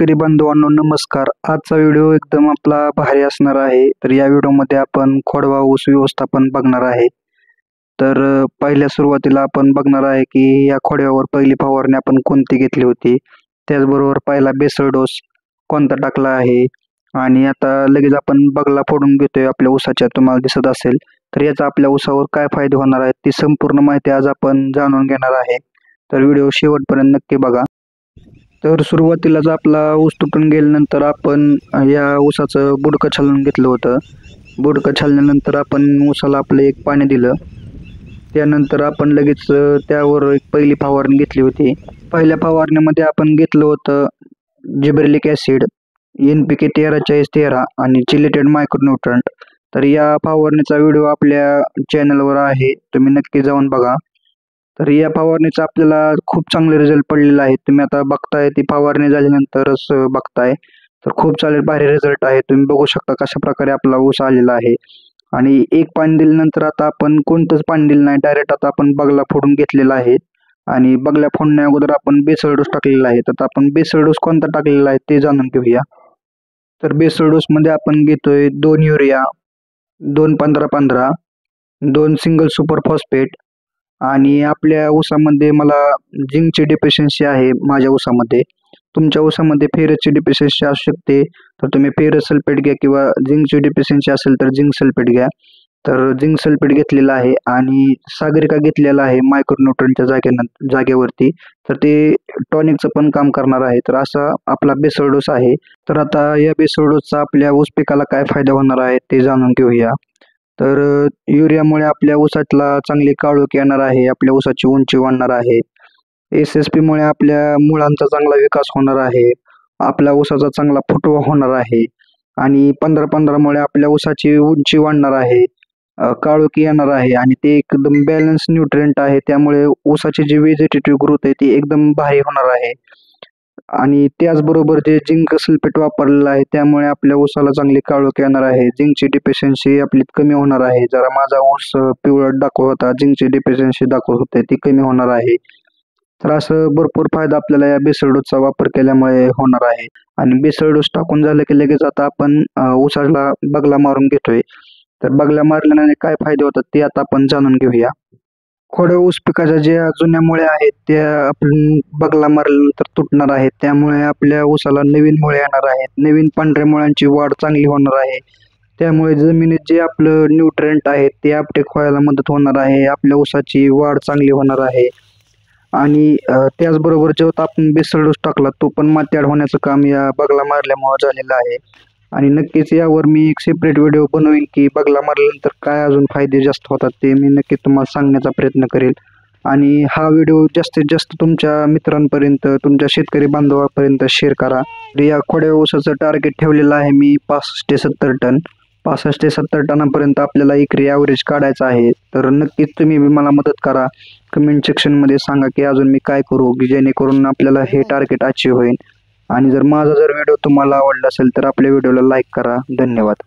शेतकरी बांधवांनो नमस्कार. आजचा व्हिडिओ एकदम आपला भारी असणार आहे. तर या व्हिडिओमध्ये आपण खोडवा ऊस व्यवस्थापन बघणार आहे. तर पहिल्या सुरुवातीला आपण बघणार आहे की या खोडव्यावर पहिली फवारणी आपण कोणती घेतली होती, त्याचबरोबर पहिला बेसळ डोस कोणता टाकला आहे आणि आता लगेच आपण बगला फोडून घेतोय आपल्या ऊसाच्या, तुम्हाला दिसत असेल. तर याचा आपल्या ऊसावर काय फायदे होणार आहेत ती संपूर्ण माहिती आज आपण जाणून घेणार आहे. तर व्हिडिओ शेवटपर्यंत नक्की बघा. तर सुरुवातीलाच आपला ऊस तुटून गेल्यानंतर आपण या ऊसाचं बुडकं छालून घेतलं होतं. बुडकं छालल्यानंतर आपण ऊसाला आपलं एक पाणी दिलं. त्यानंतर आपण लगेच त्यावर एक पहिली फवारणी घेतली होती. पहिल्या फवारणीमध्ये आपण घेतलं होतं जिब्रेलिक ॲसिड, NPK 13-40-13 आणि चिलेटेड मायक्रोन्यूट्रंट. तर या फवारणीचा व्हिडिओ आपल्या चॅनलवर आहे, तुम्ही नक्की जाऊन बघा. तर या फवारणीचा आपल्याला खूप चांगले रिझल्ट पडलेला आहे. तुम्ही आता बघताय ती फवारणी झाल्यानंतरच बघताय. तर खूप चांगले भारी रिझल्ट आहे. तुम्ही बघू शकता कशा प्रकारे आपला ऊस आलेला आहे. आणि एक पाणी दिल्यानंतर आता आपण कोणतंच पाणी दिलं नाही, डायरेक्ट आता आपण बगला फोडून घेतलेला आहे. आणि बगला फोडण्या अगोदर आपण बेसळ डोस टाकलेला आहे. तर आपण बेसळ डोस कोणता टाकलेला आहे ते जाणून घेऊया. तर बेसळ डोस मध्ये आपण घेतोय 2 युरिया, 2 15-15, 2 सिंगल सुपर फॉस्फेट आणि आपल्या ऊसामध्ये मला झिंकची डिफिशियन्सी आहे माझ्या ऊसामध्ये. तुमच्या ऊसामध्ये फेरसची डिफिशियन्सी असू शकते, तर तुम्ही फेरस सल्फेट घ्या किंवा झिंकची डिफिशियन्सी असेल तर झिंक सल्फेट घ्या. तर झिंक सल्फेट घेतलेला आहे आणि सागरिका घेतलेला आहे मायक्रोन्यूट्रंटच्या जागेवरती. तर ते टॉनिकचं पण काम करणार आहे. तर असा आपला बेसळ डोस आहे. तर आता या बेसळ डोसचा आपल्या ऊस पिकाला काय फायदा होणार आहे ते जाणून घेऊया. तर युरियामुळे आपल्या ऊसातला चांगली काळोख येणार आहे, आपल्या ऊसाची उंची वाढणार आहे. SSP मुळे आपल्या मुळांचा चांगला विकास होणार आहे, आपल्या ऊसाचा चांगला फुटवा होणार आहे. आणि 15-15 मुळे आपल्या ऊसाची उंची वाढणार आहे, काळोखी येणार आहे आणि ते एकदम बॅलन्स न्यूट्रिएंट आहे. त्यामुळे ऊसाची जी व्हेजिटेटिव्ह ग्रोथ आहे ती एकदम भारी होणार आहे. आणि त्याचबरोबर जे झिंक सल्फेट वापरलेलं आहे त्यामुळे आपल्या ऊसाला चांगली काळोख येणार आहे. झिंकची डिफिशियन्सी आपली कमी होणार आहे. जरा माझा ऊस पिवळट दाखवत होता, झिंकची डिफिशियन्सी दाखवत होते, ती कमी होणार आहे. तर असं भरपूर फायदा आपल्याला या बेसळ डोसचा वापर केल्यामुळे होणार आहे. आणि बेसळ डोस टाकून झालं की लगेच आता आपण ऊसाला बगला मारून घेतोय. तर बगला मारल्याने काय फायदे होतात ते आता आपण जाणून घेऊया. खोडव्या ऊस पिकाच्या ज्या जुन्या मुळ्या आहेत त्या आपण बगला मारल्यानंतर तुटणार आहेत. त्यामुळे आपल्या ऊसाला नवीन मुळे येणार आहेत. नवीन पांढऱ्या मुळांची वाढ चांगली होणार आहे. त्यामुळे जमिनीत जे आपलं न्यूट्रिएंट आहे ते अपटेक व्हायला मदत होणार आहे. आपल्या ऊसाची वाढ चांगली होणार आहे. आणि त्याचबरोबर जेव्हा आपण बेसळ डोस टाकला तो पण माती आड होण्याचं काम या बगला मारल्यामुळे झालेलं आहे. आणि नक्कीच यावर मी एक सेपरेट व्हिडिओ बनवीन की बगला मारल्यानंतर काय अजून फायदे जास्त होतात ते मी नक्की तुम्हाला सांगण्याचा प्रयत्न करेल. आणि हा व्हिडिओ जास्तीत जास्त तुमच्या मित्रांपर्यंत, तुमच्या शेतकरी बांधवांपर्यंत शेअर करा. या खोडव्या ऊसाचं टार्गेट ठेवलेलं आहे मी 65 ते 70 टन. 65 ते 70 टनापर्यंत आपल्याला एकरी ॲव्हरेज काढायचा आहे. तर नक्कीच तुम्ही मला मदत करा. कमेंट सेक्शनमध्ये सांगा की अजून मी काय करू की जेणेकरून आपल्याला हे टार्गेट अचीव्ह होईल. आणि जर माझा व्हिडिओ तुम्हाला आवडला असेल तर आपल्या व्हिडिओला लाईक करा. धन्यवाद.